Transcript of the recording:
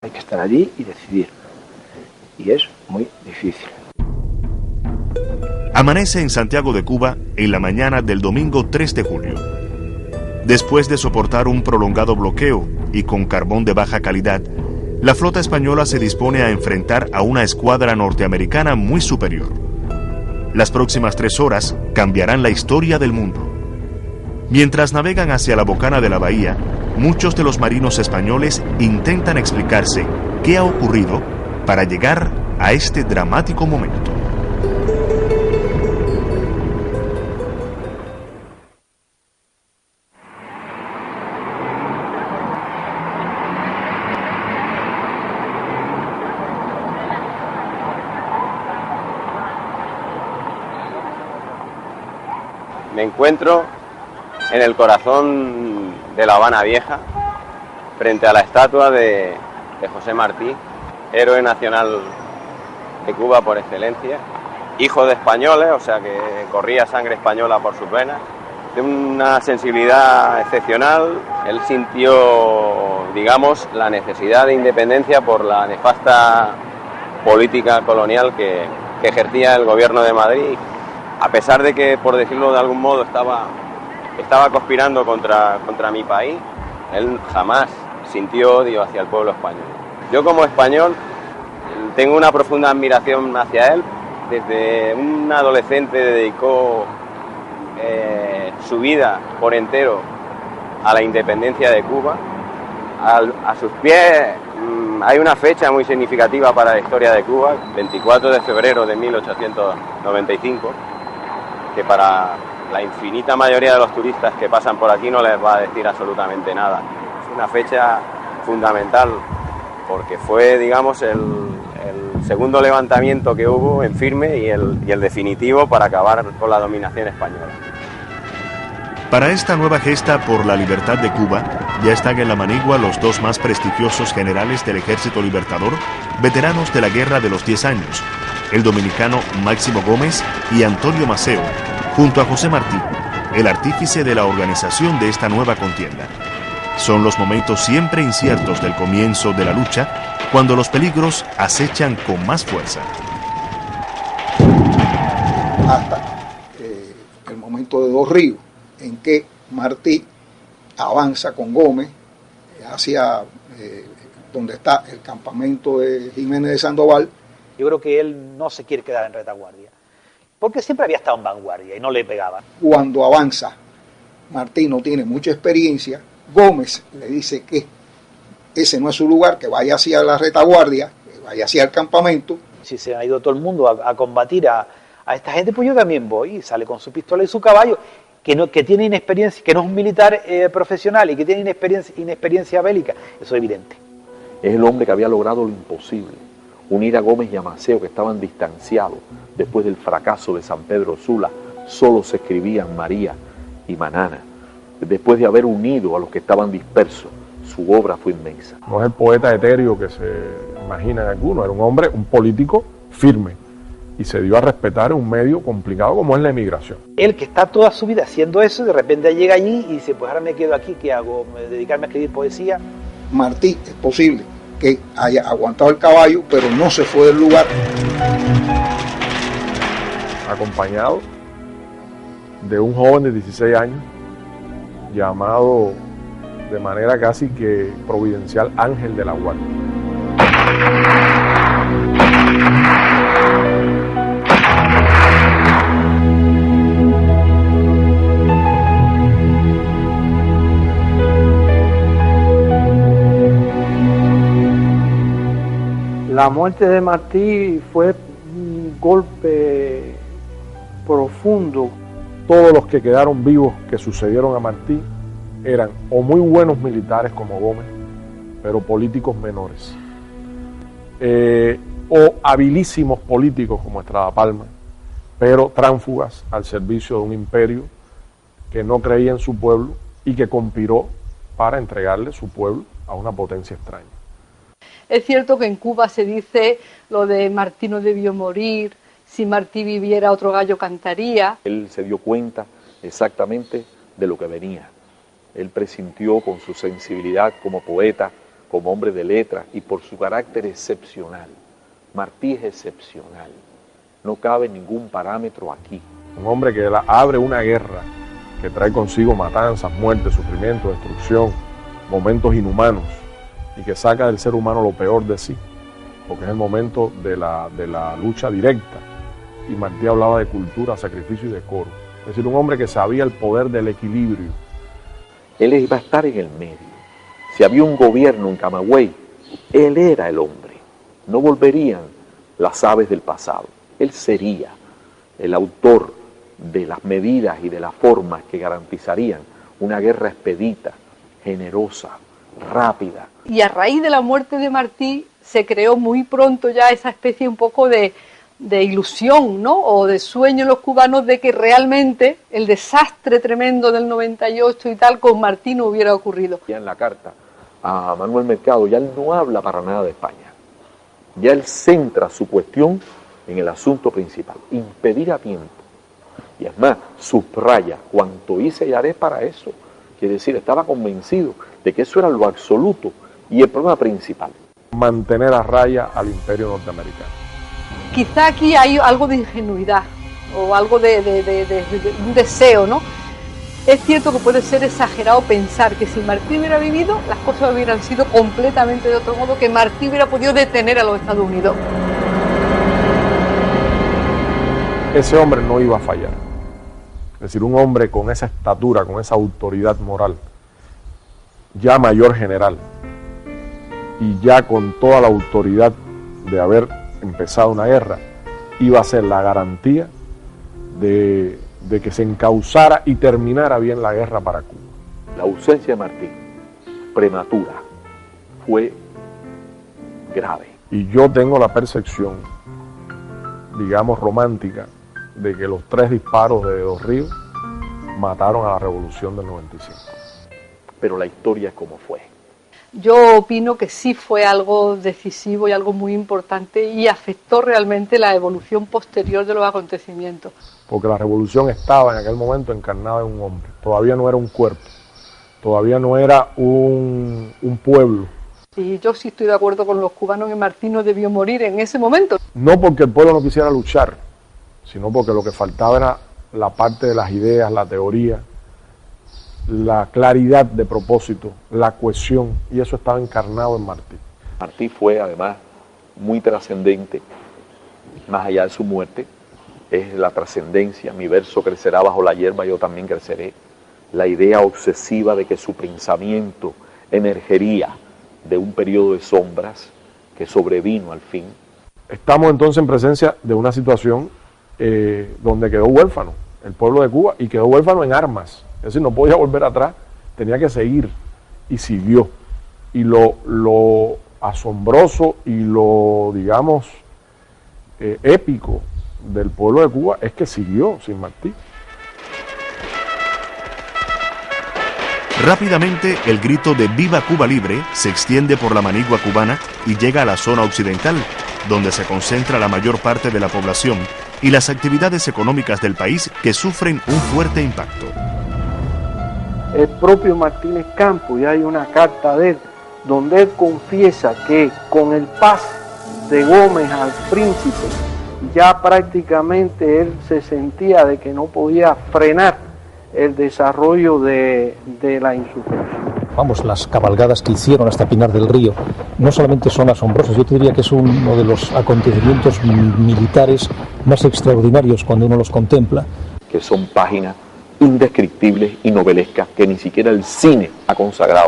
Hay que estar allí y decidir. Y es muy difícil. Amanece en Santiago de Cuba en la mañana del domingo 3 de julio. Después de soportar un prolongado bloqueo y con carbón de baja calidad, la flota española se dispone a enfrentar a una escuadra norteamericana muy superior. Las próximas 3 horas cambiarán la historia del mundo. Mientras navegan hacia la bocana de la bahía, muchos de los marinos españoles intentan explicarse qué ha ocurrido para llegar a este dramático momento. Me encuentro en el corazón de La Habana Vieja, frente a la estatua de José Martí, héroe nacional de Cuba por excelencia, hijo de españoles, o sea que corría sangre española por sus venas, de una sensibilidad excepcional. Él sintió, digamos, la necesidad de independencia por la nefasta política colonial que ejercía el gobierno de Madrid. A pesar de que, por decirlo de algún modo, estaba conspirando contra mi país, él jamás sintió odio hacia el pueblo español. Yo, como español, tengo una profunda admiración hacia él. Desde un adolescente dedicó su vida por entero a la independencia de Cuba. A sus pies hay una fecha muy significativa para la historia de Cuba, 24 de febrero de 1895, que para la infinita mayoría de los turistas que pasan por aquí no les va a decir absolutamente nada. Es una fecha fundamental porque fue, digamos, el segundo levantamiento que hubo en firme y el definitivo para acabar con la dominación española. Para esta nueva gesta por la libertad de Cuba, ya están en la manigua los 2 más prestigiosos generales del Ejército Libertador, veteranos de la Guerra de los 10 años, el dominicano Máximo Gómez y Antonio Maceo, junto a José Martí, el artífice de la organización de esta nueva contienda. Son los momentos siempre inciertos del comienzo de la lucha, cuando los peligros acechan con más fuerza. Hasta el momento de Dos Ríos, en que Martí avanza con Gómez hacia donde está el campamento de Jiménez de Sandoval. Yo creo que él no se quiere quedar en retaguardia, porque siempre había estado en vanguardia y no le pegaba. Cuando avanza, Martí no tiene mucha experiencia. Gómez le dice que ese no es su lugar, que vaya hacia la retaguardia, que vaya hacia el campamento. Si se ha ido todo el mundo a combatir a esta gente, pues yo también voy. Y sale con su pistola y su caballo, que tiene inexperiencia, que no es un militar profesional y que tiene inexperiencia bélica. Eso es evidente. Es el hombre que había logrado lo imposible, unir a Gómez y a Maceo, que estaban distanciados después del fracaso de San Pedro Sula. Solo se escribían María y Manana. Después de haber unido a los que estaban dispersos, su obra fue inmensa. No es el poeta etéreo que se imaginan algunos, era un hombre, un político firme, y se dio a respetar un medio complicado como es la emigración. Él, que está toda su vida haciendo eso, de repente llega allí y dice, pues ahora me quedo aquí, ¿qué hago? ¿Dedicarme a escribir poesía? Martí, es posible que haya aguantado el caballo, pero no se fue del lugar. Acompañado de un joven de 16 años, llamado de manera casi que providencial Ángel de la Guardia. La muerte de Martí fue un golpe profundo. Todos los que quedaron vivos que sucedieron a Martí eran o muy buenos militares como Gómez, pero políticos menores, o habilísimos políticos como Estrada Palma, pero tránsfugas al servicio de un imperio que no creía en su pueblo y que conspiró para entregarle su pueblo a una potencia extraña. Es cierto que en Cuba se dice lo de Martí no debió morir, si Martí viviera otro gallo cantaría. Él se dio cuenta exactamente de lo que venía. Él presintió con su sensibilidad como poeta como hombre de letras y por su carácter excepcional. Martí es excepcional, no cabe ningún parámetro aquí. Un hombre que abre una guerra que trae consigo matanzas, muerte, sufrimiento, destrucción, momentos inhumanos, y que saca del ser humano lo peor de sí, porque es el momento de la lucha directa. Y Martí hablaba de cultura, sacrificio y decoro. Es decir, un hombre que sabía el poder del equilibrio. Él iba a estar en el medio. Si había un gobierno en Camagüey, él era el hombre. No volverían las aves del pasado. Él sería el autor de las medidas y de las formas que garantizarían una guerra expedita, generosa, rápida. Y a raíz de la muerte de Martí se creó muy pronto ya esa especie un poco de ilusión, ¿no? O de sueño en los cubanos de que realmente el desastre tremendo del 98 y tal con Martí no hubiera ocurrido. Ya en la carta a Manuel Mercado ya él no habla para nada de España. Ya él centra su cuestión en el asunto principal, impedir a tiempo. Y es más, subraya, cuanto hice y haré para eso. Quiere decir, estaba convencido de que eso era lo absoluto y el problema principal. Mantener a raya al imperio norteamericano. Quizá aquí hay algo de ingenuidad o algo de un deseo, ¿no? Es cierto que puede ser exagerado pensar que si Martí hubiera vivido, las cosas hubieran sido completamente de otro modo, que Martí hubiera podido detener a los Estados Unidos. Ese hombre no iba a fallar. Es decir, un hombre con esa estatura, con esa autoridad moral, ya mayor general, y ya con toda la autoridad de haber empezado una guerra, iba a ser la garantía de que se encauzara y terminara bien la guerra para Cuba. La ausencia de Martí, prematura, fue grave. Y yo tengo la percepción, digamos romántica, de que los 3 disparos de Dos Ríos mataron a la Revolución del 95. Pero la historia es como fue. Yo opino que sí fue algo decisivo y algo muy importante y afectó realmente la evolución posterior de los acontecimientos. Porque la revolución estaba en aquel momento encarnada en un hombre, todavía no era un cuerpo, todavía no era un pueblo. Y yo sí estoy de acuerdo con los cubanos que Martí no debió morir en ese momento. No porque el pueblo no quisiera luchar, sino porque lo que faltaba era la parte de las ideas, la teoría, la claridad de propósito, la cohesión, y eso estaba encarnado en Martí. Martí fue además muy trascendente, más allá de su muerte, es la trascendencia, mi verso crecerá bajo la hierba, yo también creceré, la idea obsesiva de que su pensamiento emergería de un periodo de sombras que sobrevino al fin. Estamos entonces en presencia de una situación donde quedó huérfano el pueblo de Cuba y quedó huérfano en armas. Es decir, no podía volver atrás, tenía que seguir, y siguió. Y lo asombroso y lo, digamos, épico del pueblo de Cuba es que siguió sin Martí. Rápidamente, el grito de ¡Viva Cuba Libre! Se extiende por la manigua cubana y llega a la zona occidental, donde se concentra la mayor parte de la población y las actividades económicas del país que sufren un fuerte impacto. El propio Martínez Campos, y hay una carta de él, donde él confiesa que con el paso de Gómez al príncipe, ya prácticamente él se sentía de que no podía frenar el desarrollo de la insurrección. Vamos, las cabalgadas que hicieron hasta Pinar del Río no solamente son asombrosas, yo te diría que es uno de los acontecimientos militares más extraordinarios cuando uno los contempla. Que son páginas indescriptibles y novelescas que ni siquiera el cine ha consagrado.